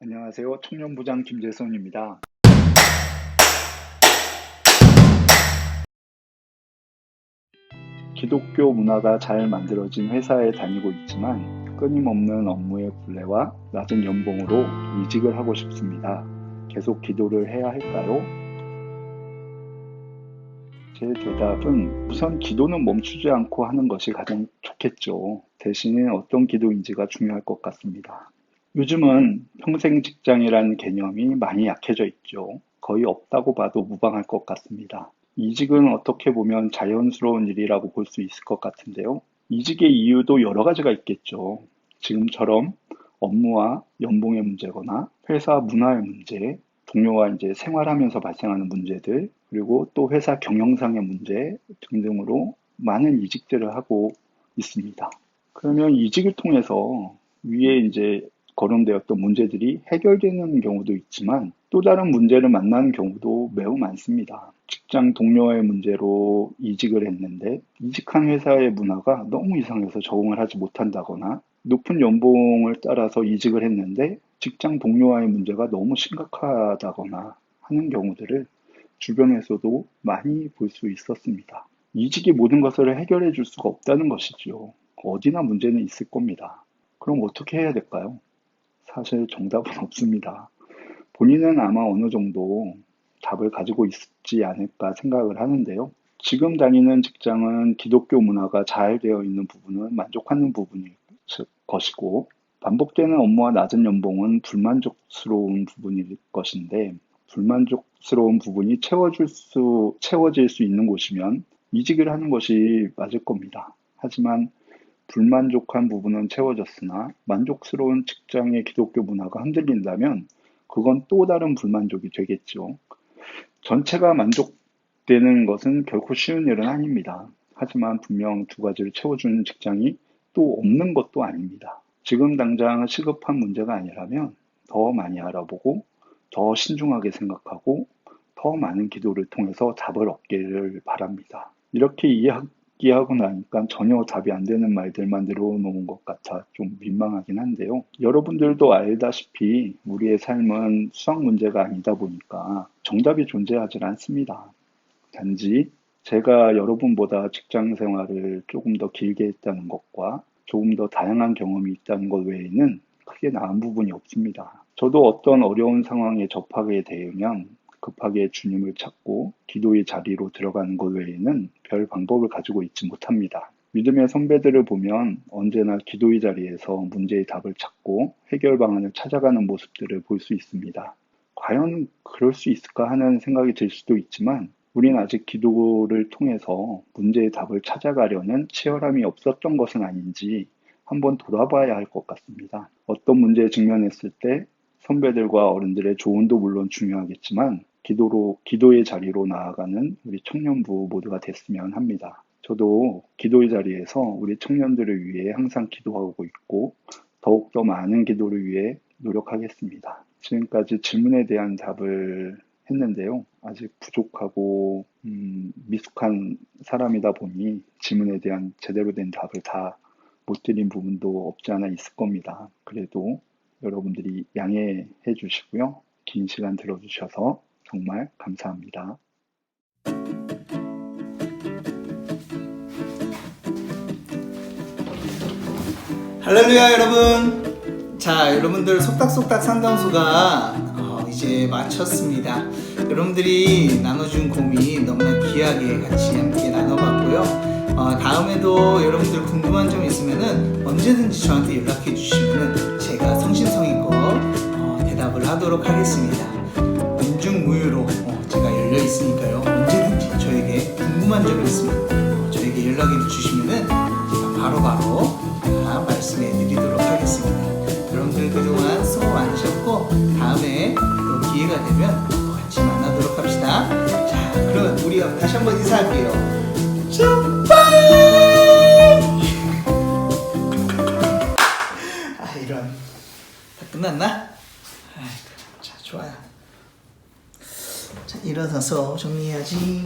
안녕하세요. 청년부장 김재선입니다. 기독교 문화가 잘 만들어진 회사에 다니고 있지만 끊임없는 업무의 굴레와 낮은 연봉으로 이직을 하고 싶습니다. 계속 기도를 해야 할까요? 제 대답은 우선 기도는 멈추지 않고 하는 것이 가장 좋겠죠. 대신에 어떤 기도인지가 중요할 것 같습니다. 요즘은 평생 직장이라는 개념이 많이 약해져 있죠. 거의 없다고 봐도 무방할 것 같습니다. 이직은 어떻게 보면 자연스러운 일이라고 볼 수 있을 것 같은데요. 이직의 이유도 여러 가지가 있겠죠. 지금처럼 업무와 연봉의 문제거나 회사 문화의 문제, 동료와 이제 생활하면서 발생하는 문제들, 그리고 또 회사 경영상의 문제 등등으로 많은 이직들을 하고 있습니다. 그러면 이직을 통해서 위에 이제 거론되었던 문제들이 해결되는 경우도 있지만 또 다른 문제를 만나는 경우도 매우 많습니다. 직장 동료의 문제로 이직을 했는데 이직한 회사의 문화가 너무 이상해서 적응을 하지 못한다거나 높은 연봉을 따라서 이직을 했는데 직장 동료와의 문제가 너무 심각하다거나 하는 경우들을 주변에서도 많이 볼 수 있었습니다. 이직이 모든 것을 해결해 줄 수가 없다는 것이죠. 어디나 문제는 있을 겁니다. 그럼 어떻게 해야 될까요? 사실 정답은 없습니다. 본인은 아마 어느 정도 답을 가지고 있지 않을까 생각을 하는데요. 지금 다니는 직장은 기독교 문화가 잘 되어 있는 부분은 만족하는 부분일 것이고, 반복되는 업무와 낮은 연봉은 불만족스러운 부분일 것인데, 불만족스러운 부분이 채워질 수 있는 곳이면 이직을 하는 것이 맞을 겁니다. 하지만 불만족한 부분은 채워졌으나 만족스러운 직장의 기독교 문화가 흔들린다면 그건 또 다른 불만족이 되겠죠. 전체가 만족되는 것은 결코 쉬운 일은 아닙니다. 하지만 분명 두 가지를 채워주는 직장이 또 없는 것도 아닙니다. 지금 당장 시급한 문제가 아니라면 더 많이 알아보고 더 신중하게 생각하고 더 많은 기도를 통해서 답을 얻기를 바랍니다. 이렇게 이야기하고 나니까 전혀 답이 안 되는 말들만 늘어놓은 것 같아 좀 민망하긴 한데요. 여러분들도 알다시피 우리의 삶은 수학 문제가 아니다 보니까 정답이 존재하지 않습니다. 단지 제가 여러분보다 직장 생활을 조금 더 길게 했다는 것과 조금 더 다양한 경험이 있다는 것 외에는 크게 나은 부분이 없습니다. 저도 어떤 어려운 상황에 접하게 되면 급하게 주님을 찾고 기도의 자리로 들어가는 것 외에는 별 방법을 가지고 있지 못합니다. 믿음의 선배들을 보면 언제나 기도의 자리에서 문제의 답을 찾고 해결 방안을 찾아가는 모습들을 볼 수 있습니다. 과연 그럴 수 있을까 하는 생각이 들 수도 있지만 우리는 아직 기도를 통해서 문제의 답을 찾아가려는 치열함이 없었던 것은 아닌지 한번 돌아봐야 할 것 같습니다. 어떤 문제에 직면했을 때 선배들과 어른들의 조언도 물론 중요하겠지만 기도의 자리로 나아가는 우리 청년부 모두가 됐으면 합니다. 저도 기도의 자리에서 우리 청년들을 위해 항상 기도하고 있고 더욱더 많은 기도를 위해 노력하겠습니다. 지금까지 질문에 대한 답을 했는데요. 아직 부족하고 미숙한 사람이다 보니 질문에 대한 제대로 된 답을 다 못 드린 부분도 없지 않아 있을 겁니다. 그래도 여러분들이 양해해 주시고요. 긴 시간 들어주셔서 정말 감사합니다. 할렐루야 여러분. 자, 여러분들 속닥속닥 상담소가 이제 마쳤습니다. 여러분들이 나눠준 고민 너무나 귀하게 같이 함께 나눠봤고요. 다음에도 여러분들 궁금한 점 있으면은 언제든지 저한테 연락해 주시면은 제가 성심성의껏 대답을 하도록 하겠습니다. 문중무휴로 제가 열려 있으니까요. 언제든지 저에게 궁금한 점이 있으면 저에게 연락해 주시면은 제가 바로바로 말씀해 드리도록 하겠습니다. 여러분들 그동안 수고 많으셨고 다음에 또 기회가 되면 같이 만나도록 합시다. 자, 그럼 우리 다시 한번 인사할게요. 이런 다 끝났나? 자, 좋아요. 자, 일어서서 정리해야지.